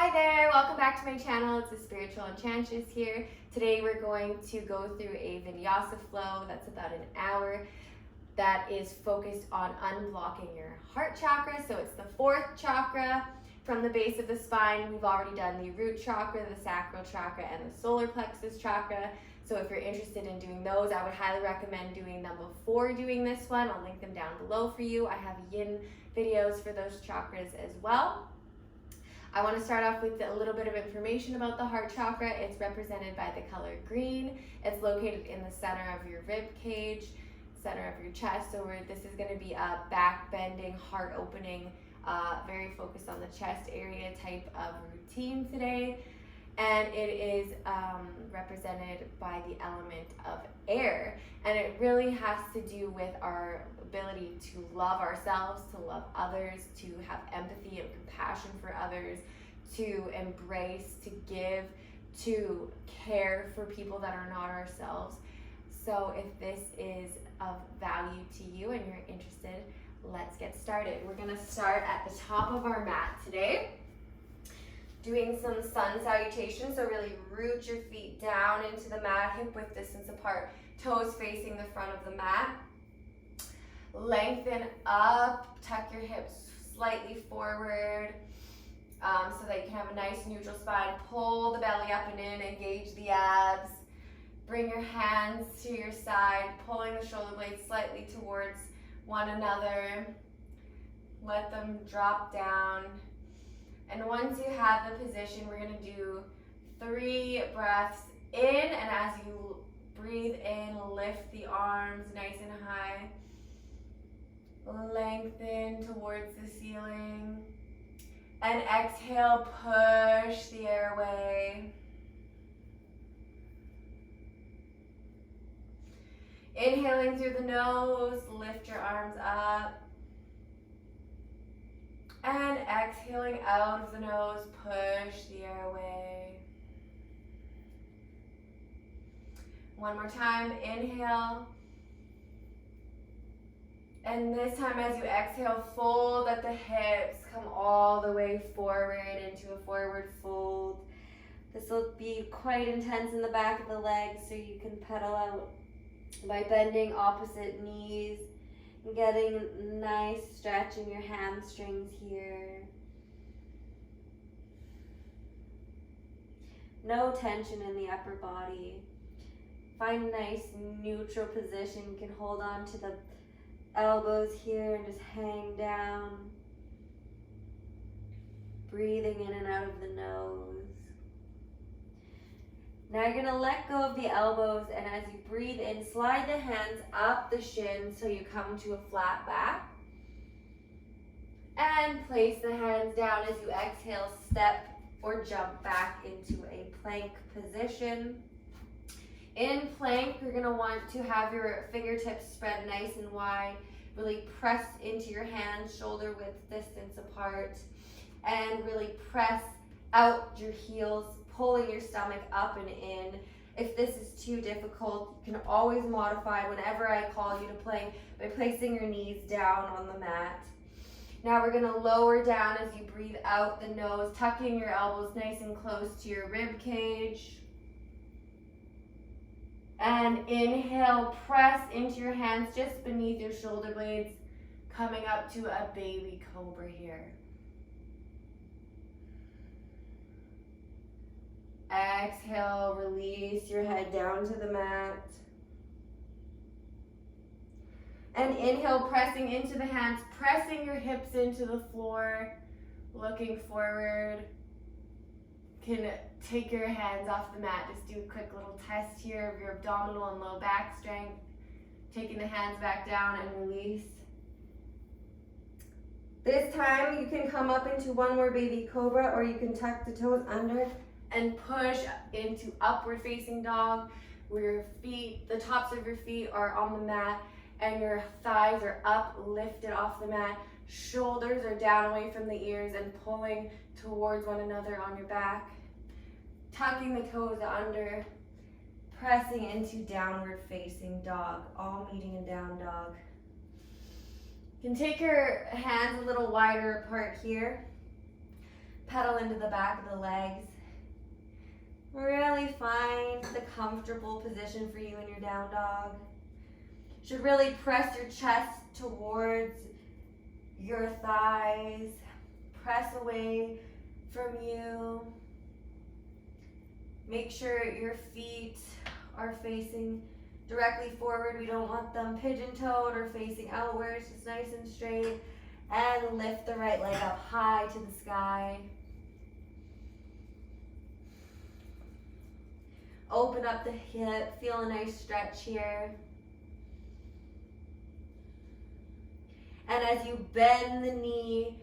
Hi there, welcome back to my channel. It's the Spiritual Enchantress here. Today we're going to go through a vinyasa flow that's about an hour that is focused on unblocking your heart chakra. So it's the fourth chakra from the base of the spine. We've already done the root chakra, the sacral chakra, and the solar plexus chakra. So if you're interested in doing those, I would highly recommend doing them before doing this one. I'll link them down below for you. I have yin videos for those chakras as well. I want to start off with a little bit of information about the heart chakra. It's represented by the color green. It's located in the center of your rib cage, center of your chest. So this is going to be a back bending, heart opening, very focused on the chest area type of routine today. And it is represented by the element of air. And it really has to do with our ability to love ourselves, to love others, to have empathy and compassion for others, to embrace, to give, to care for people that are not ourselves. So if this is of value to you and you're interested, let's get started. We're gonna start at the top of our mat today, doing some sun salutation. So really root your feet down into the mat, hip width distance apart, toes facing the front of the mat. Lengthen up, tuck your hips slightly forward so that you can have a nice neutral spine. Pull the belly up and in, engage the abs. Bring your hands to your side, pulling the shoulder blades slightly towards one another. Let them drop down. And once you have the position, we're going to do 3 breaths in, and as you breathe in, lift the arms nice and high. Lengthen towards the ceiling. And exhale, push the air away. Inhaling through the nose, lift your arms up. And exhaling out of the nose, push the air away. One more time, inhale. And this time as you exhale, fold at the hips, come all the way forward into a forward fold. This will be quite intense in the back of the legs, so you can pedal out by bending opposite knees and getting nice stretch in your hamstrings here. No tension in the upper body. Find a nice neutral position. You can hold on to the elbows here and just hang down. Breathing in and out of the nose. Now you're going to let go of the elbows, and as you breathe in, slide the hands up the shins so you come to a flat back. And place the hands down as you exhale, step or jump back into a plank position. In plank, you're going to want to have your fingertips spread nice and wide, really press into your hands, shoulder width distance apart, and really press out your heels, pulling your stomach up and in. If this is too difficult, you can always modify whenever I call you to plank by placing your knees down on the mat. Now we're going to lower down as you breathe out the nose, tucking your elbows nice and close to your rib cage. And inhale, press into your hands just beneath your shoulder blades, coming up to a baby cobra here. Exhale, release your head down to the mat. And inhale, pressing into the hands, pressing your hips into the floor, looking forward. You can take your hands off the mat. Just do a quick little test here of your abdominal and low back strength. Taking the hands back down and release. This time you can come up into one more baby cobra, or you can tuck the toes under and push into upward facing dog, where your feet, the tops of your feet are on the mat and your thighs are up, lifted off the mat. Shoulders are down away from the ears and pulling towards one another on your back. Tucking the toes under, pressing into downward facing dog, all meeting in down dog. You can take your hands a little wider apart here. Pedal into the back of the legs. Really find the comfortable position for you in your down dog. Should really press your chest towards your thighs. Press away from you. Make sure your feet are facing directly forward. We don't want them pigeon-toed or facing outwards, just nice and straight. And lift the right leg up high to the sky. Open up the hip, feel a nice stretch here. And as you bend the knee,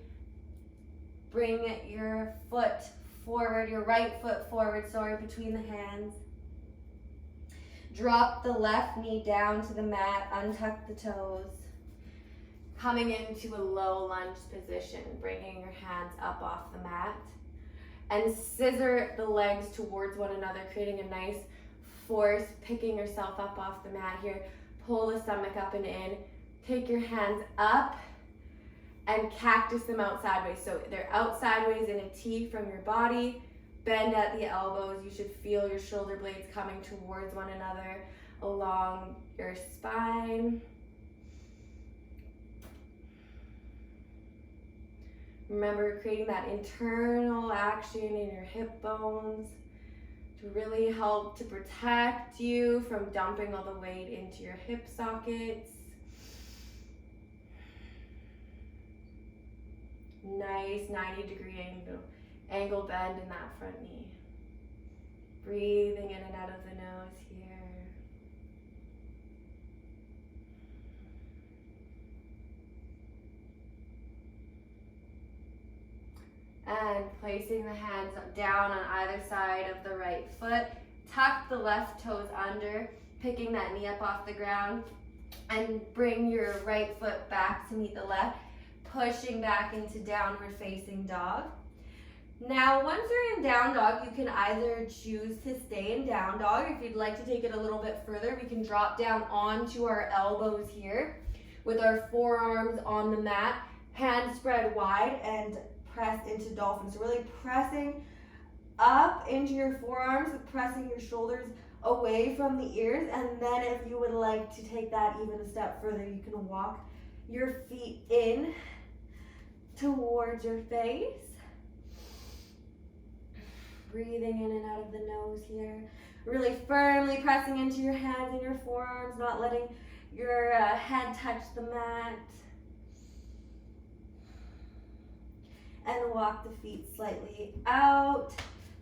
bring your foot forward, your right foot forward, between the hands. Drop the left knee down to the mat, untuck the toes. Coming into a low lunge position, bringing your hands up off the mat. And scissor the legs towards one another, creating a nice force, picking yourself up off the mat here. Pull the stomach up and in. Take your hands up and cactus them out sideways. So they're out sideways in a T from your body. Bend at the elbows. You should feel your shoulder blades coming towards one another along your spine. Remember creating that internal action in your hip bones to really help to protect you from dumping all the weight into your hip sockets. Nice 90-degree angle bend in that front knee. Breathing in and out of the nose here. And placing the hands down on either side of the right foot. Tuck the left toes under, picking that knee up off the ground. And bring your right foot back to meet the left, pushing back into downward facing dog. Now, once you're in down dog, you can either choose to stay in down dog. If you'd like to take it a little bit further, we can drop down onto our elbows here with our forearms on the mat, hands spread wide, and press into dolphin. So really pressing up into your forearms, pressing your shoulders away from the ears. And then if you would like to take that even a step further, you can walk your feet in towards your face. Breathing in and out of the nose here. Really firmly pressing into your hands and your forearms, not letting your head touch the mat. And walk the feet slightly out.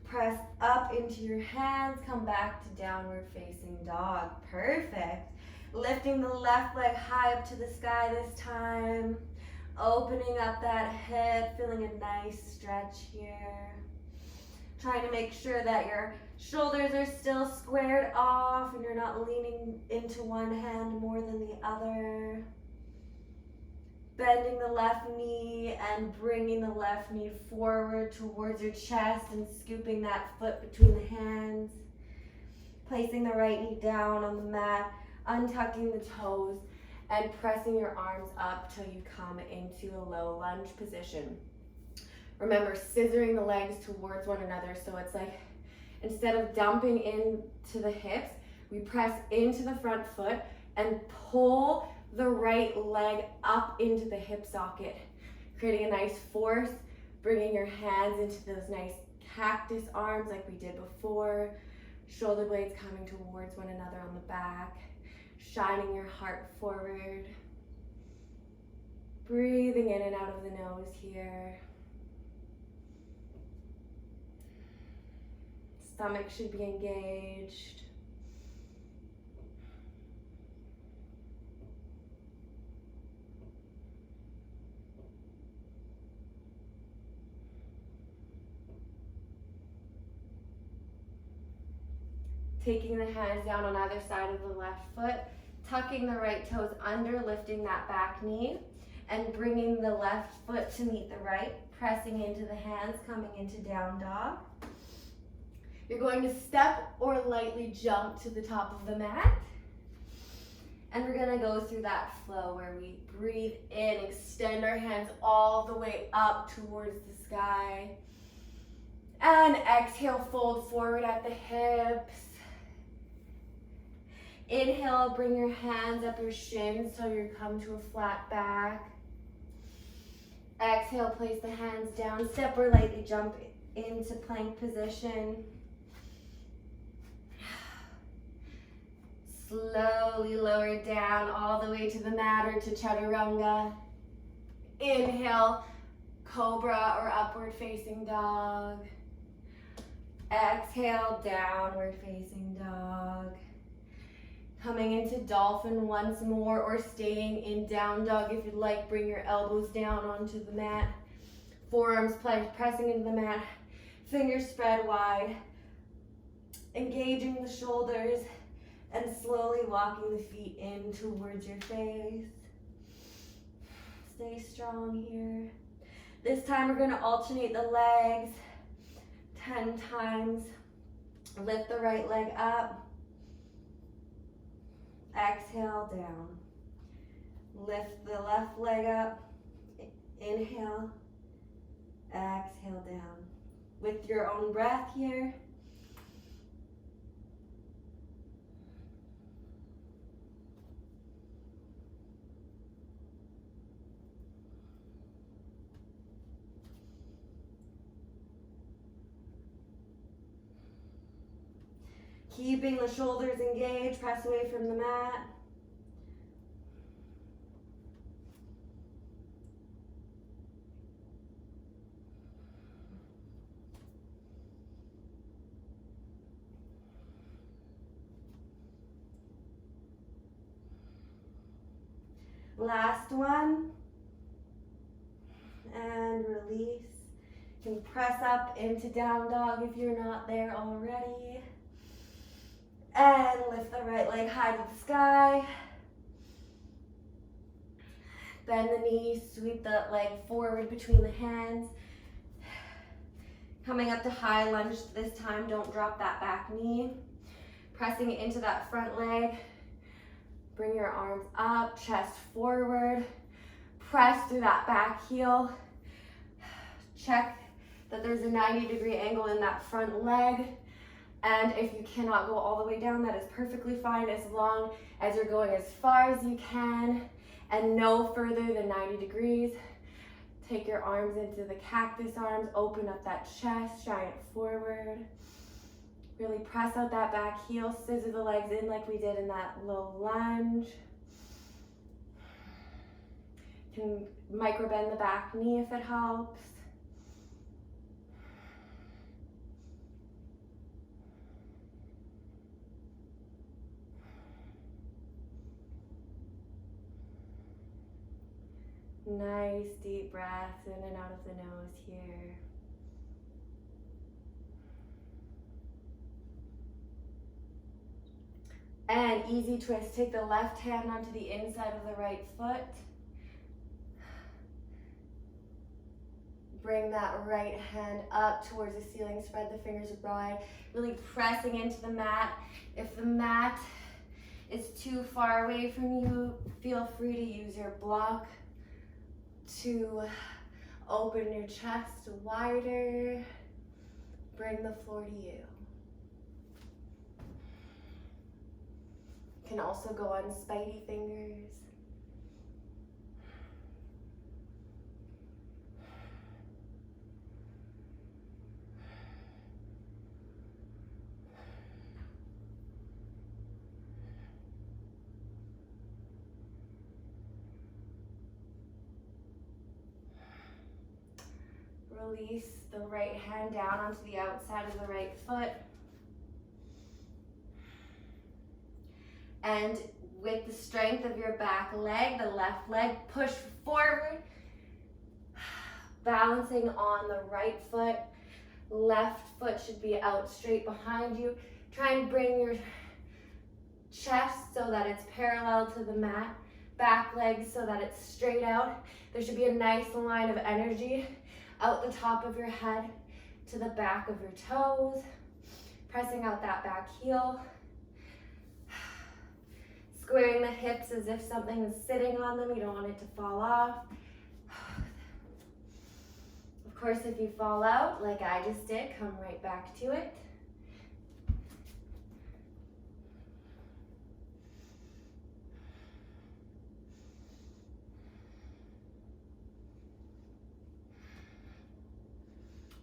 Press up into your hands. Come back to downward facing dog. Perfect. Lifting the left leg high up to the sky this time. Opening up that hip. Feeling a nice stretch here. Trying to make sure that your shoulders are still squared off and you're not leaning into one hand more than the other. Bending the left knee and bringing the left knee forward towards your chest and scooping that foot between the hands. Placing the right knee down on the mat, untucking the toes, and pressing your arms up till you come into a low lunge position. Remember, scissoring the legs towards one another, so it's like instead of dumping into the hips, we press into the front foot and pull the right leg up into the hip socket, creating a nice force, bringing your hands into those nice cactus arms like we did before, shoulder blades coming towards one another on the back, shining your heart forward, breathing in and out of the nose here. Stomach should be engaged. Taking the hands down on either side of the left foot, tucking the right toes under, lifting that back knee, and bringing the left foot to meet the right, pressing into the hands, coming into down dog. You're going to step or lightly jump to the top of the mat. And we're gonna go through that flow where we breathe in, extend our hands all the way up towards the sky. And exhale, fold forward at the hips. Inhale, bring your hands up your shins till you come to a flat back. Exhale, place the hands down, step or lightly jump into plank position. Slowly lower down all the way to the mat or to chaturanga. Inhale, cobra or upward facing dog. Exhale, downward facing dog. Coming into dolphin once more, or staying in down dog if you'd like. Bring your elbows down onto the mat. Forearms pressing into the mat. Fingers spread wide. Engaging the shoulders and slowly walking the feet in towards your face. Stay strong here. This time we're going to alternate the legs 10 times. Lift the right leg up. Exhale, down. Lift the left leg up. Inhale. Exhale, down. With your own breath here. Keeping the shoulders engaged, press away from the mat. Last one. And release. You can press up into down dog if you're not there already. And lift the right leg high to the sky. Bend the knees, sweep the leg forward between the hands. Coming up to high lunge this time, don't drop that back knee. Pressing into that front leg. Bring your arms up, chest forward. Press through that back heel. Check that there's a 90-degree angle in that front leg. And if you cannot go all the way down, that is perfectly fine as long as you're going as far as you can and no further than 90 degrees. Take your arms into the cactus arms, open up that chest, giant forward. Really press out that back heel, scissor the legs in like we did in that low lunge. You can micro bend the back knee if it helps. Nice deep breaths in and out of the nose here. And easy twist. Take the left hand onto the inside of the right foot. Bring that right hand up towards the ceiling. Spread the fingers wide. Really pressing into the mat. If the mat is too far away from you, feel free to use your block to open your chest wider. Bring the floor to you. You can also go on spidey fingers. Release the right hand down onto the outside of the right foot. And with the strength of your back leg, the left leg, push forward, balancing on the right foot. Left foot should be out straight behind you. Try and bring your chest so that it's parallel to the mat. Back leg so that it's straight out. There should be a nice line of energy out the top of your head to the back of your toes. Pressing out that back heel. Squaring the hips as if something is sitting on them. You don't want it to fall off. Of Of course, if you fall out, like I just did, come right back to it.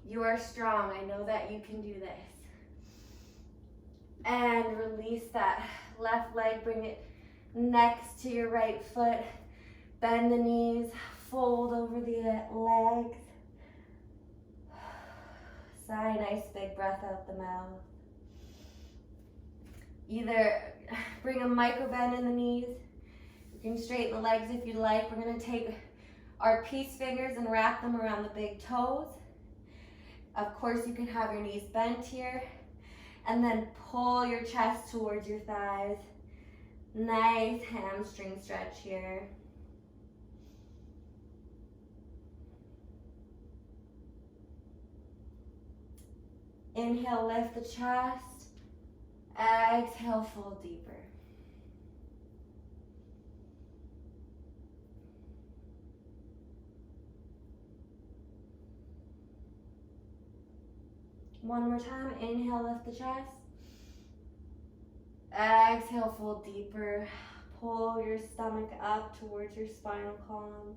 You are strong. I know that you can do this. And release that left leg. Bring it next to your right foot. Bend the knees. Fold over the legs. Sigh, nice big breath out the mouth. Either bring a micro bend in the knees. You can straighten the legs if you like. We're going to take our peace fingers and wrap them around the big toes. Of course, you can have your knees bent here. And then pull your chest towards your thighs. Nice hamstring stretch here. Inhale, lift the chest. Exhale, fold deeper. One more time. Inhale, lift the chest. Exhale, fold deeper. Pull your stomach up towards your spinal column.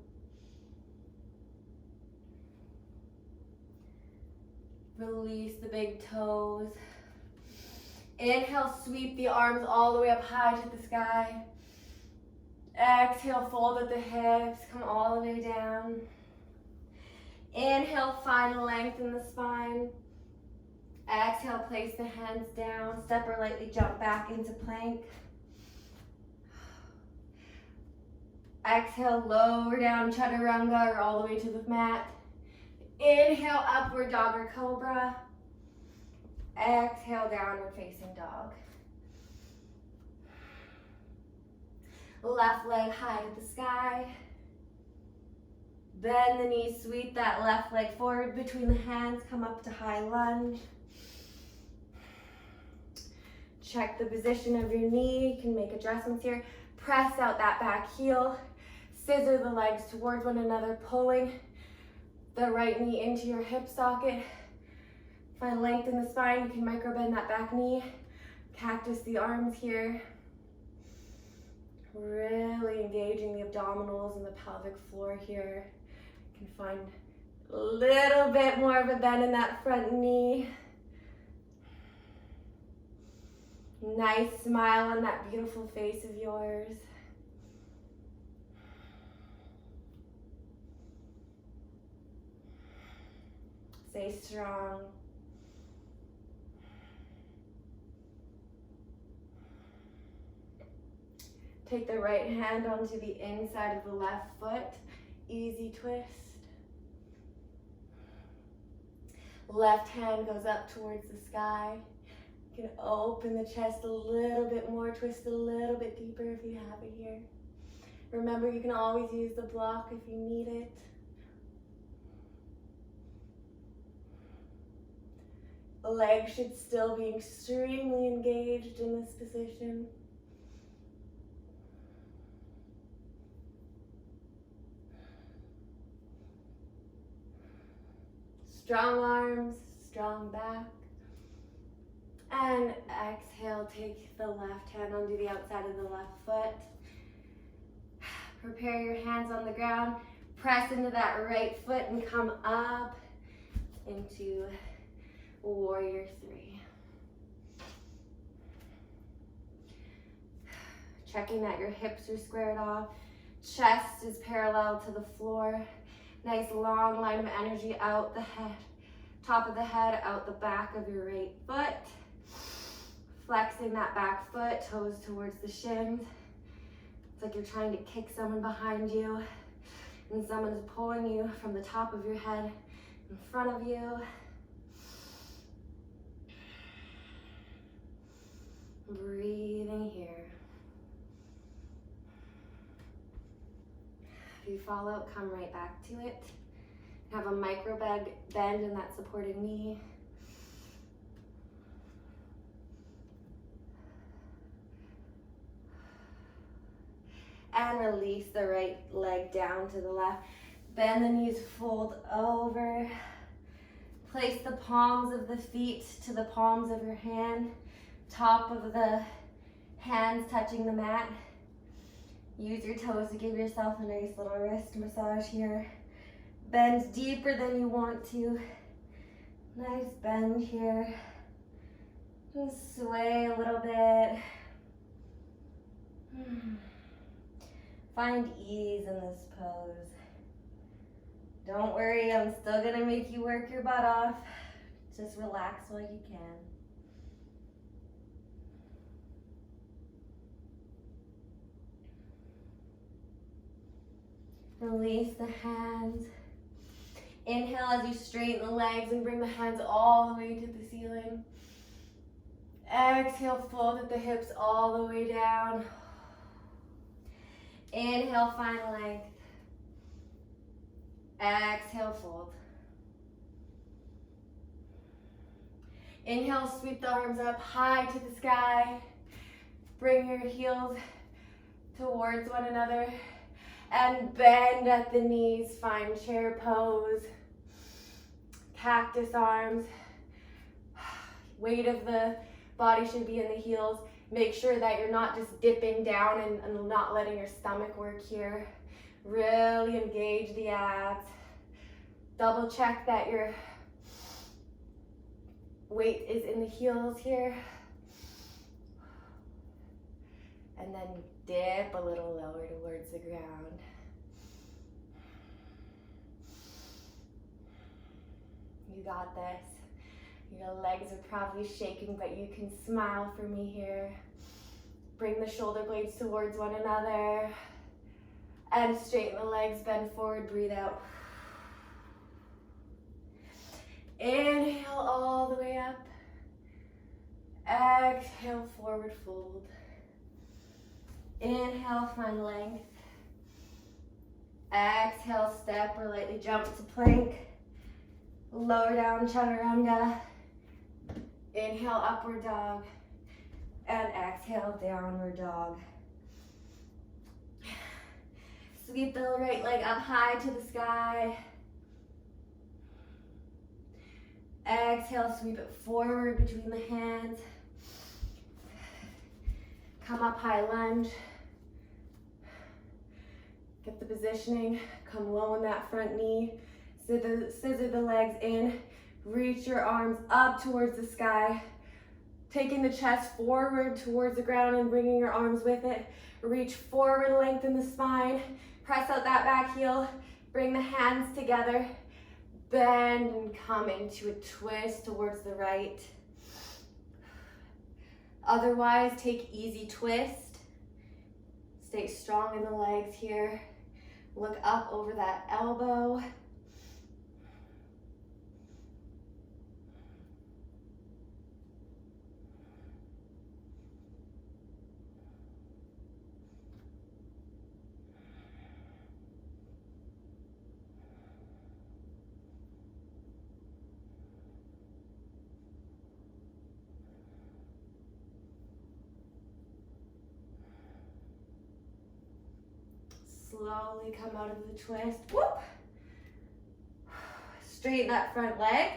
Release the big toes. Inhale, sweep the arms all the way up high to the sky. Exhale, fold at the hips, come all the way down. Inhale, find length in the spine. Exhale, place the hands down. Step or lightly jump back into plank. Exhale, lower down, chaturanga, or all the way to the mat. Inhale, upward dog or cobra. Exhale, downward facing dog. Left leg high to the sky. Bend the knees, sweep that left leg forward between the hands, come up to high lunge. Check the position of your knee, you can make adjustments here. Press out that back heel, scissor the legs towards one another, pulling the right knee into your hip socket. Find length in the spine, you can micro bend that back knee. Cactus the arms here. Really engaging the abdominals and the pelvic floor here. You can find a little bit more of a bend in that front knee. Nice smile on that beautiful face of yours. Stay strong. Take the right hand onto the inside of the left foot. Easy twist. Left hand goes up towards the sky. You can open the chest a little bit more, twist a little bit deeper if you have it here. Remember, you can always use the block if you need it. The legs should still be extremely engaged in this position. Strong arms, strong back. And exhale, take the left hand onto the outside of the left foot. Prepare your hands on the ground. Press into that right foot and come up into Warrior 3. Checking that your hips are squared off. Chest is parallel to the floor. Nice long line of energy out the head, top of the head, out the back of your right foot. Flexing that back foot, toes towards the shins. It's like you're trying to kick someone behind you and someone is pulling you from the top of your head in front of you. Breathing here. If you fall out, come right back to it. Have a micro bend in that supporting knee. And release the right leg down to the left. Bend the knees, fold over. Place the palms of the feet to the palms of your hand. Top of the hands touching the mat. Use your toes to give yourself a nice little wrist massage here. Bend deeper than you want to. Nice bend here. And sway a little bit. Find ease in this pose. Don't worry, I'm still gonna make you work your butt off. Just relax while you can. Release the hands. Inhale as you straighten the legs and bring the hands all the way to the ceiling. Exhale, fold at the hips all the way down. Inhale, find length. Exhale, fold. Inhale, sweep the arms up high to the sky. Bring your heels towards one another and bend at the knees. Find chair pose. Cactus arms. Weight of the body should be in the heels. Make sure that you're not just dipping down and not letting your stomach work here. Really engage the abs. Double check that your weight is in the heels here. And then dip a little lower towards the ground. You got this. Your legs are probably shaking, but you can smile for me here. Bring the shoulder blades towards one another. And straighten the legs, bend forward, breathe out. Inhale all the way up. Exhale, forward fold. Inhale, find length. Exhale, step or lightly jump to plank. Lower down, chaturanga. Inhale, upward dog. And exhale, downward dog. Sweep the right leg up high to the sky. Exhale, sweep it forward between the hands. Come up, high lunge. Get the positioning, come low on that front knee. Scissor the legs in. Reach your arms up towards the sky. Taking the chest forward towards the ground and bringing your arms with it. Reach forward, lengthen the spine. Press out that back heel. Bring the hands together. Bend and come into a twist towards the right. Otherwise, take easy twist. Stay strong in the legs here. Look up over that elbow. Slowly come out of the twist. Whoop. Straighten that front leg.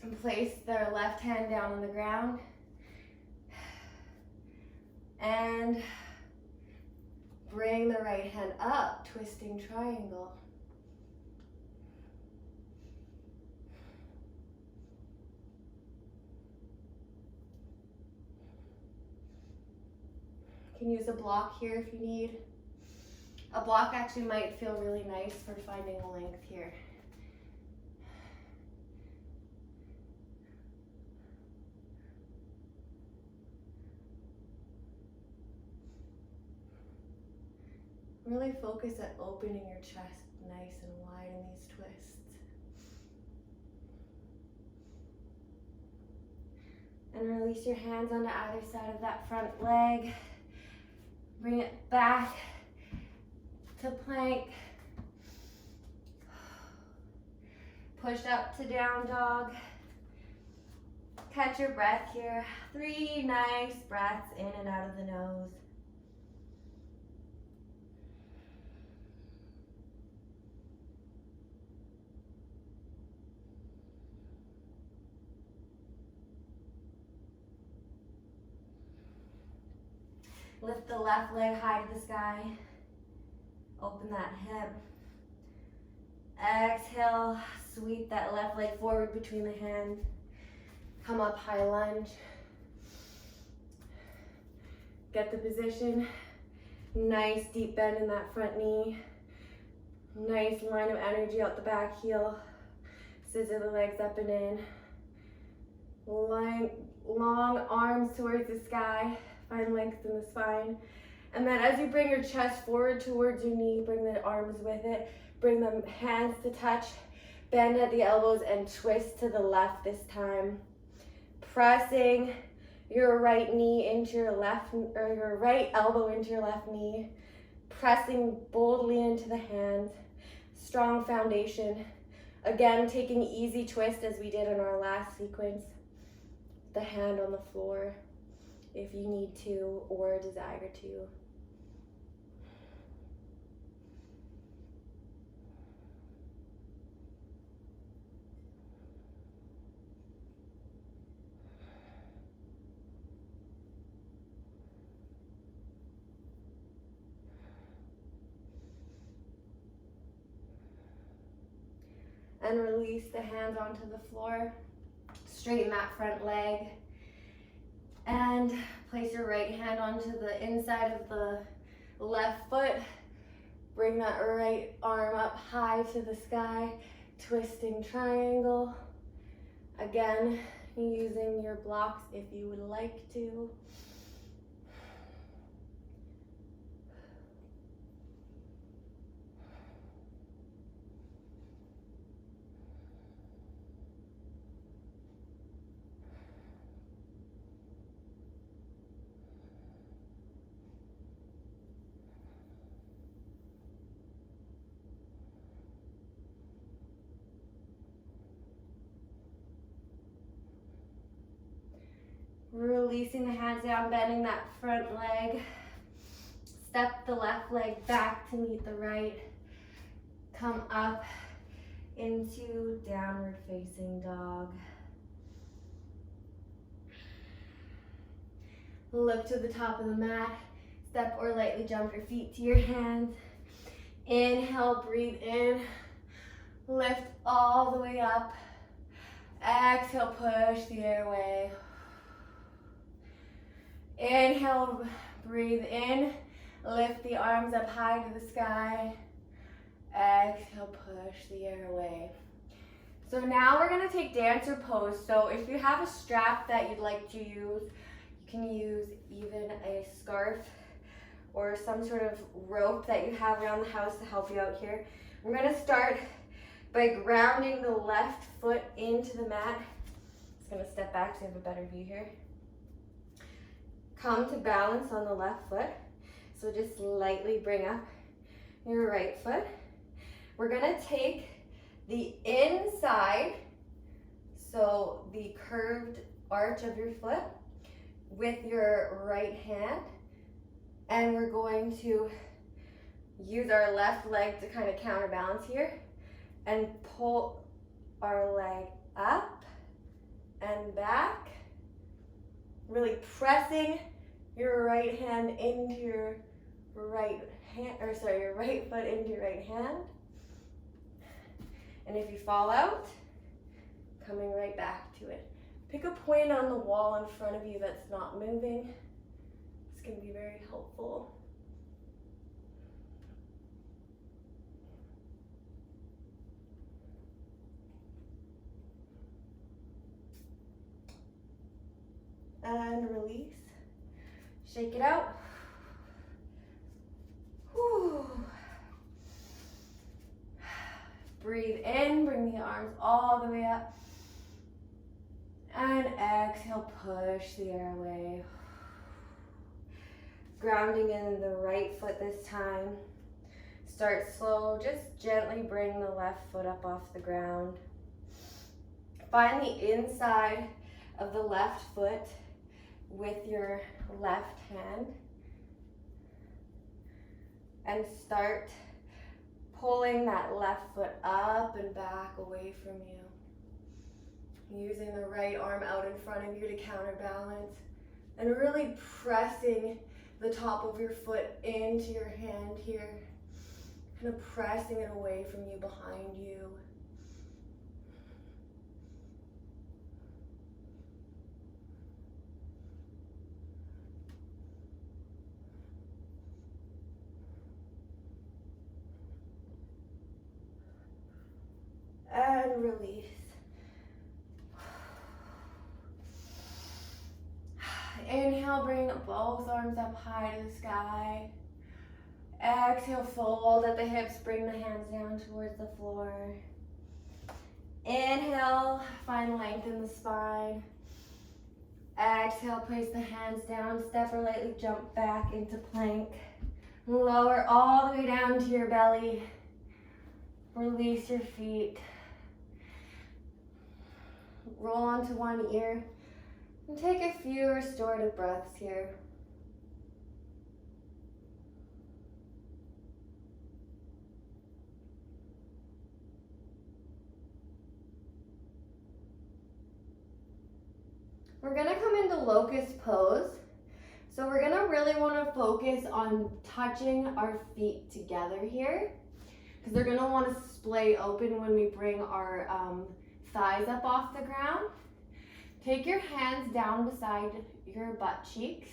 And place their left hand down on the ground. And bring the right hand up, twisting triangle. You can use a block here if you need. A block actually might feel really nice for finding a length here. Really focus at opening your chest nice and wide in these twists. And release your hands onto either side of that front leg. Bring it back to plank. Push up to down dog. Catch your breath here. 3 nice breaths in and out of the nose. Lift the left leg high to the sky. Open that hip. Exhale, sweep that left leg forward between the hands. Come up, high lunge. Get the position. Nice deep bend in that front knee. Nice line of energy out the back heel. Scissor the legs up and in. Long arms towards the sky. Find length in the spine. And then as you bring your chest forward towards your knee, bring the arms with it. Bring the hands to touch. Bend at the elbows and twist to the left this time. Pressing your right knee into your left, or your right elbow into your left knee. Pressing boldly into the hand. Strong foundation. Again, taking easy twist as we did in our last sequence. The hand on the floor if you need to or desire to. And release the hands onto the floor. Straighten that front leg. And place your right hand onto the inside of the left foot. Bring that right arm up high to the sky. Twisting triangle. Again, using your blocks if you would like to. Releasing the hands down, bending that front leg. Step the left leg back to meet the right. Come up into downward facing dog. Look to the top of the mat. Step or lightly jump your feet to your hands. Inhale, breathe in. Lift all the way up. Exhale, push the air away. Inhale, breathe in. Lift the arms up high to the sky. Exhale, push the air away. So now we're gonna take dancer pose. So if you have a strap that you'd like to use, you can use even a scarf or some sort of rope that you have around the house to help you out here. We're gonna start by grounding the left foot into the mat. Just gonna step back so you have a better view here. Come to balance on the left foot. So just lightly bring up your right foot. We're gonna take the inside, so the curved arch of your foot, with your right hand, and we're going to use our left leg to kind of counterbalance here and pull our leg up and back, really pressing your right hand into your right hand, or sorry, your right foot into your right hand. And if you fall out, coming right back to it. Pick a point on the wall in front of you that's not moving. This can be very helpful. And release. Shake it out. Whew. Breathe in, bring the arms all the way up. And exhale, push the air away. Grounding in the right foot this time. Start slow, just gently bring the left foot up off the ground. Find the inside of the left foot with your left hand. And start pulling that left foot up and back away from you. Using the right arm out in front of you to counterbalance. And really pressing the top of your foot into your hand here, kind of pressing it away from you, behind you. And release. Inhale, bring both arms up high to the sky. Exhale, fold at the hips, bring the hands down towards the floor. Inhale, find length in the spine. Exhale, place the hands down, step or lightly jump back into plank. Lower all the way down to your belly. Release your feet. Roll onto one ear and take a few restorative breaths here. We're gonna come into locust pose. So we're gonna really wanna focus on touching our feet together here, because they're gonna wanna splay open when we bring our thighs up off the ground. Take your hands down beside your butt cheeks,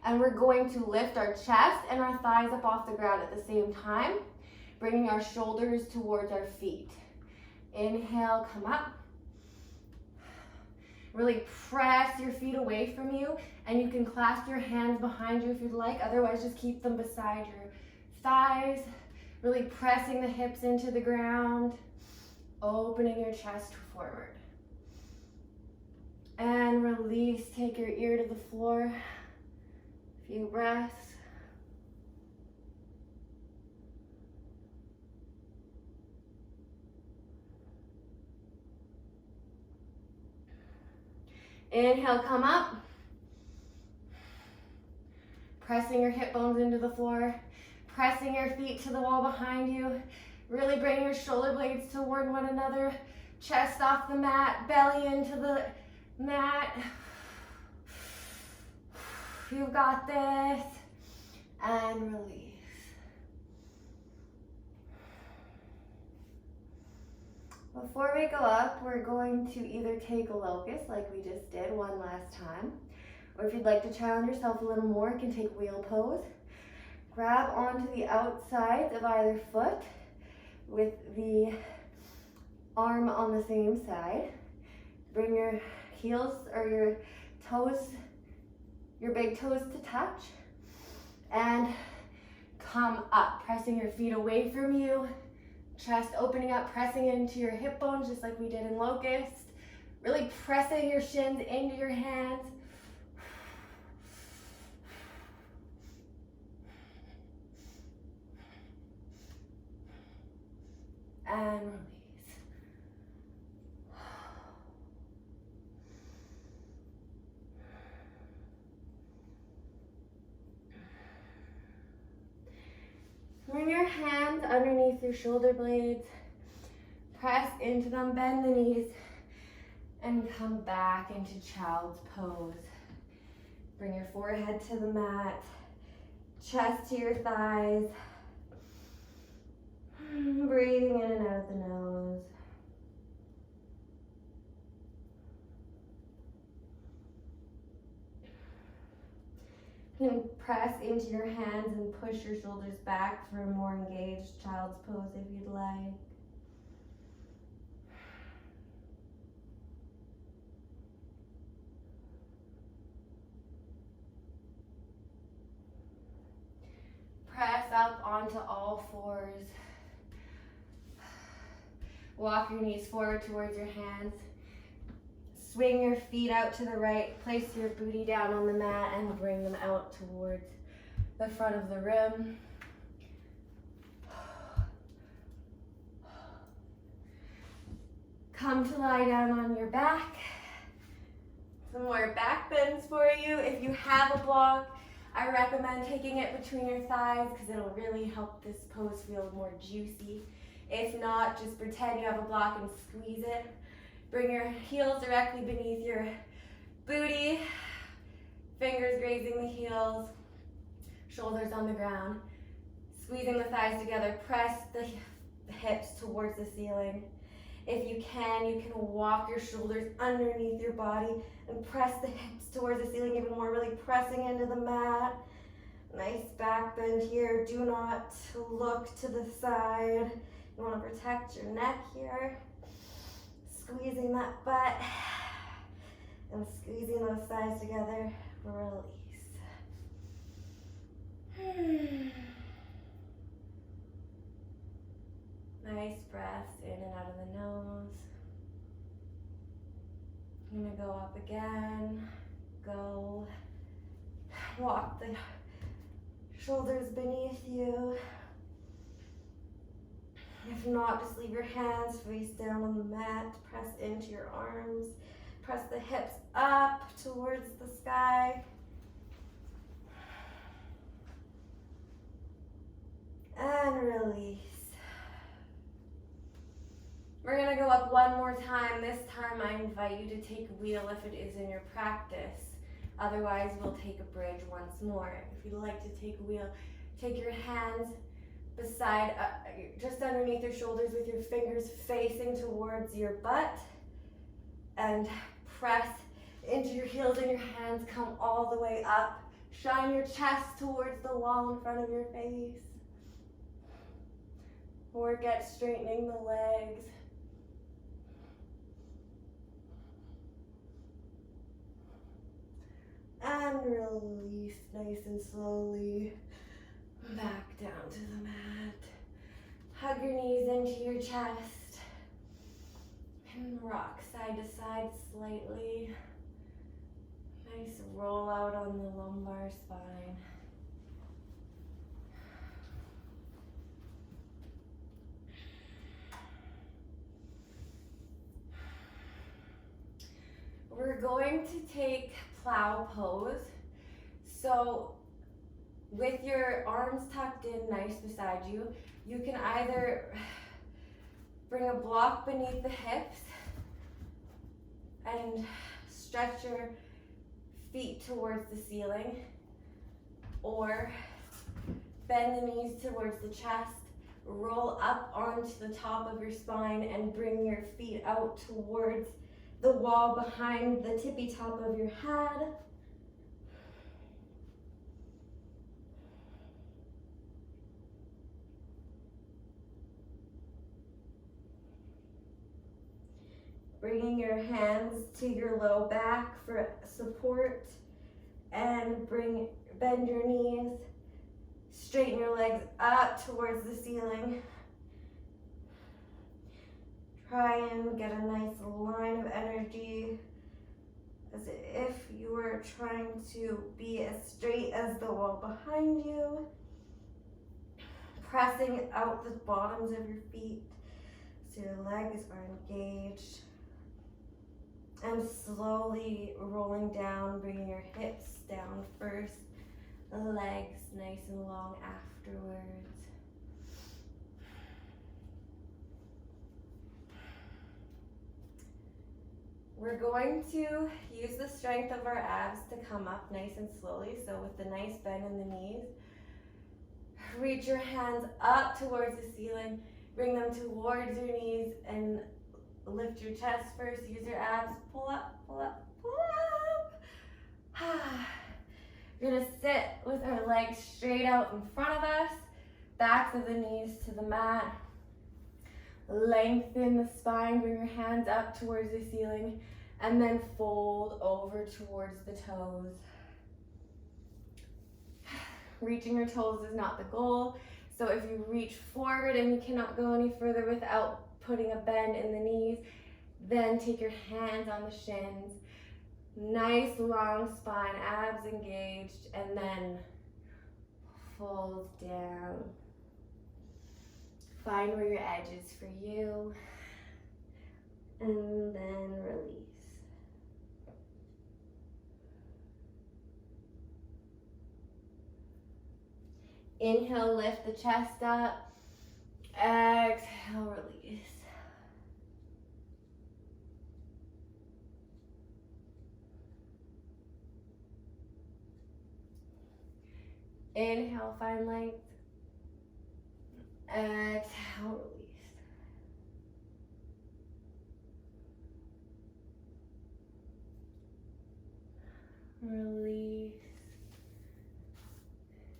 and we're going to lift our chest and our thighs up off the ground at the same time, bringing our shoulders towards our feet. Inhale, come up. Really press your feet away from you, and you can clasp your hands behind you if you'd like, otherwise just keep them beside your thighs, really pressing the hips into the ground, opening your chest forward. And release, take your ear to the floor, a few breaths. Inhale, come up. Pressing your hip bones into the floor, pressing your feet to the wall behind you. Really bring your shoulder blades toward one another, chest off the mat, belly into the mat. You've got this. And release. Before we go up, we're going to either take a locust like we just did one last time, or if you'd like to challenge yourself a little more, you can take wheel pose. Grab onto the outsides of either foot with the arm on the same side. Bring your heels or your toes, your big toes to touch, and come up, pressing your feet away from you. Chest opening up, pressing into your hip bones just like we did in locust. Really pressing your shins into your hands. And release. Bring your hands underneath your shoulder blades. Press into them, bend the knees, and come back into child's pose. Bring your forehead to the mat, chest to your thighs. Breathing in and out of the nose. You can press into your hands and push your shoulders back for a more engaged child's pose if you'd like. Press up onto all fours. Walk your knees forward towards your hands. Swing your feet out to the right. Place your booty down on the mat and bring them out towards the front of the room. Come to lie down on your back. Some more back bends for you. If you have a block, I recommend taking it between your thighs because it'll really help this pose feel more juicy. If not, just pretend you have a block and squeeze it. Bring your heels directly beneath your booty, fingers grazing the heels. Shoulders on the ground. Squeezing the thighs together. Press the hips towards the ceiling. If you can walk your shoulders underneath your body and press the hips towards the ceiling even more, really pressing into the mat. Nice back bend here. Do not look to the side. You want to protect your neck here. Squeezing that butt and squeezing those thighs together. Release. Nice breaths in and out of the nose. I'm gonna go up again. Go. Walk the shoulders beneath you. If not, just leave your hands face down on the mat. Press into your arms. Press the hips up towards the sky. And release. We're gonna go up one more time. This time I invite you to take a wheel if it is in your practice. Otherwise, we'll take a bridge once more. If you'd like to take a wheel, take your hands beside, just underneath your shoulders with your fingers facing towards your butt, and press into your heels and your hands come all the way up. Shine your chest towards the wall in front of your face. Work at straightening the legs. And release nice and slowly. Back down to the mat. Hug your knees into your chest. And rock side to side slightly. Nice roll out on the lumbar spine. We're going to take plow pose. So with your arms tucked in nice beside you, you can either bring a block beneath the hips and stretch your feet towards the ceiling, or bend the knees towards the chest, roll up onto the top of your spine and bring your feet out towards the wall behind the tippy top of your head. Bringing your hands to your low back for support, and bend your knees, straighten your legs up towards the ceiling. Try and get a nice line of energy as if you were trying to be as straight as the wall behind you. Pressing out the bottoms of your feet so your legs are engaged. And slowly rolling down, bringing your hips down first, the legs nice and long afterwards. We're going to use the strength of our abs to come up nice and slowly. So with the nice bend in the knees, reach your hands up towards the ceiling, bring them towards your knees, and lift your chest first. Use your abs, pull up, pull up, pull up. We're gonna sit with our legs straight out in front of us, backs of the knees to the mat. Lengthen the spine, bring your hands up towards the ceiling, and then fold over towards the toes. Reaching your toes is not the goal. So if you reach forward and you cannot go any further without putting a bend in the knees, then take your hands on the shins. Nice long spine, abs engaged, and then fold down. Find where your edge is for you, and then release. Inhale, lift the chest up. Exhale, release. Inhale, find length. Exhale, release. Release.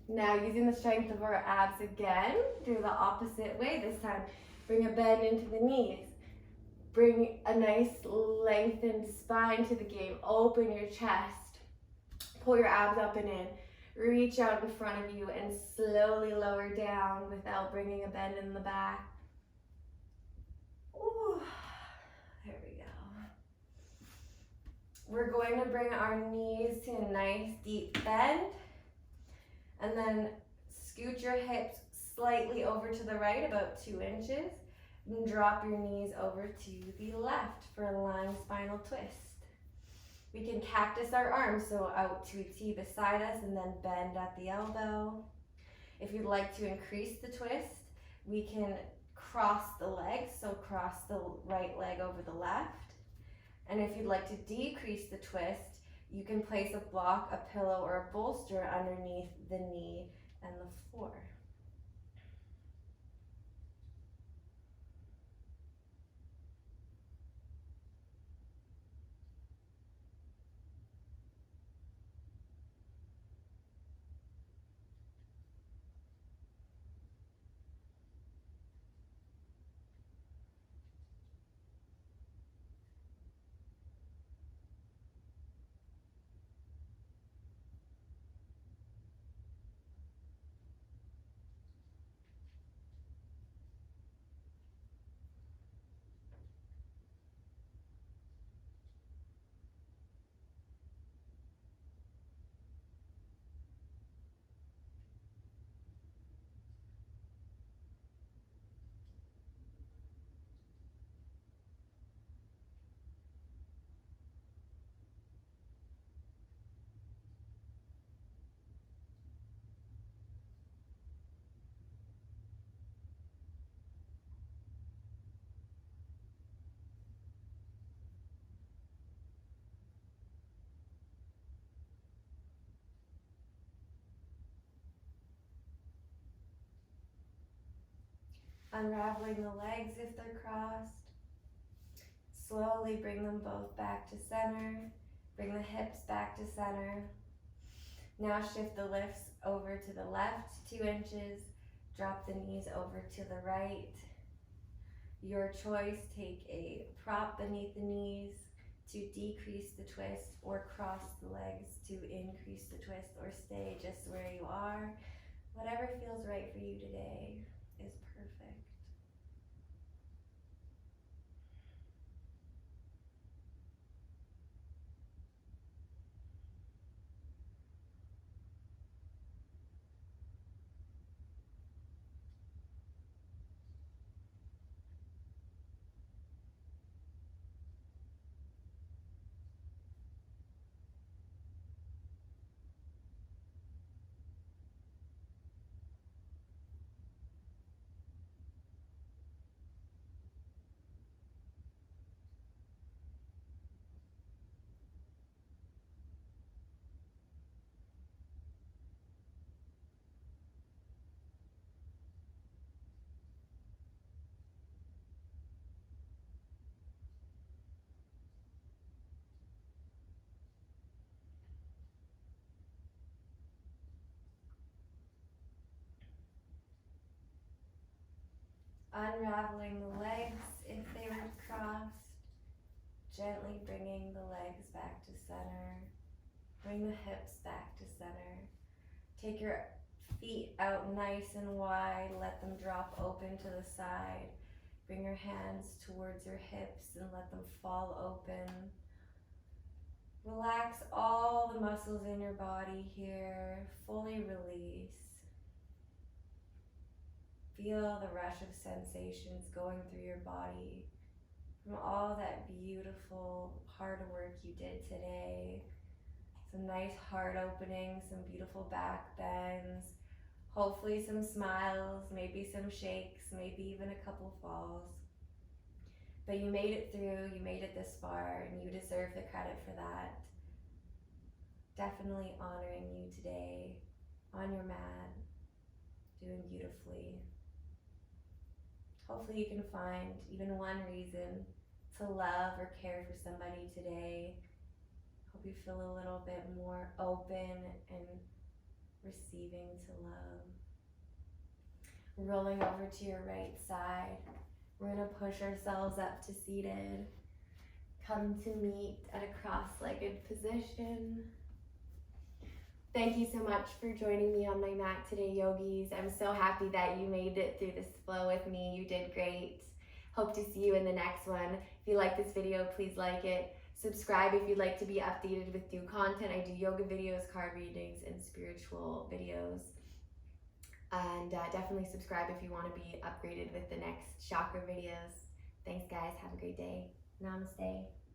Now using the strength of our abs again, do the opposite way this time. Bring a bend into the knees. Bring a nice lengthened spine to the game. Open your chest. Pull your abs up and in. Reach out in front of you and slowly lower down without bringing a bend in the back. Ooh, there we go. We're going to bring our knees to a nice deep bend. And then scoot your hips slightly over to the right, about 2 inches. And drop your knees over to the left for a lying spinal twist. We can cactus our arms, so out to a T beside us and then bend at the elbow. If you'd like to increase the twist, we can cross the legs, so cross the right leg over the left. And if you'd like to decrease the twist, you can place a block, a pillow, or a bolster underneath the knee and the floor. Unraveling the legs if they're crossed. Slowly bring them both back to center. Bring the hips back to center. Now shift the lifts over to the left 2 inches. Drop the knees over to the right. Your choice, take a prop beneath the knees to decrease the twist, or cross the legs to increase the twist, or stay just where you are. Whatever feels right for you today is perfect. Unraveling the legs if they were crossed. Gently bringing the legs back to center. Bring the hips back to center. Take your feet out nice and wide. Let them drop open to the side. Bring your hands towards your hips and let them fall open. Relax all the muscles in your body here. Fully release. Feel the rush of sensations going through your body from all that beautiful hard work you did today. Some nice heart openings, some beautiful back bends, hopefully some smiles, maybe some shakes, maybe even a couple falls. But you made it through, you made it this far, and you deserve the credit for that. Definitely honoring you today. on your mat, doing beautifully. Hopefully you can find even one reason to love or care for somebody today. Hope you feel a little bit more open and receiving to love. Rolling over to your right side. We're gonna push ourselves up to seated. Come to meet at a cross-legged position. Thank you so much for joining me on my mat today, yogis. I'm so happy that you made it through this flow with me. You did great. Hope to see you in the next one. If you like this video, please like it. Subscribe if you'd like to be updated with new content. I do yoga videos, card readings, and spiritual videos. And definitely subscribe if you want to be upgraded with the next chakra videos. Thanks, guys. Have a great day. Namaste.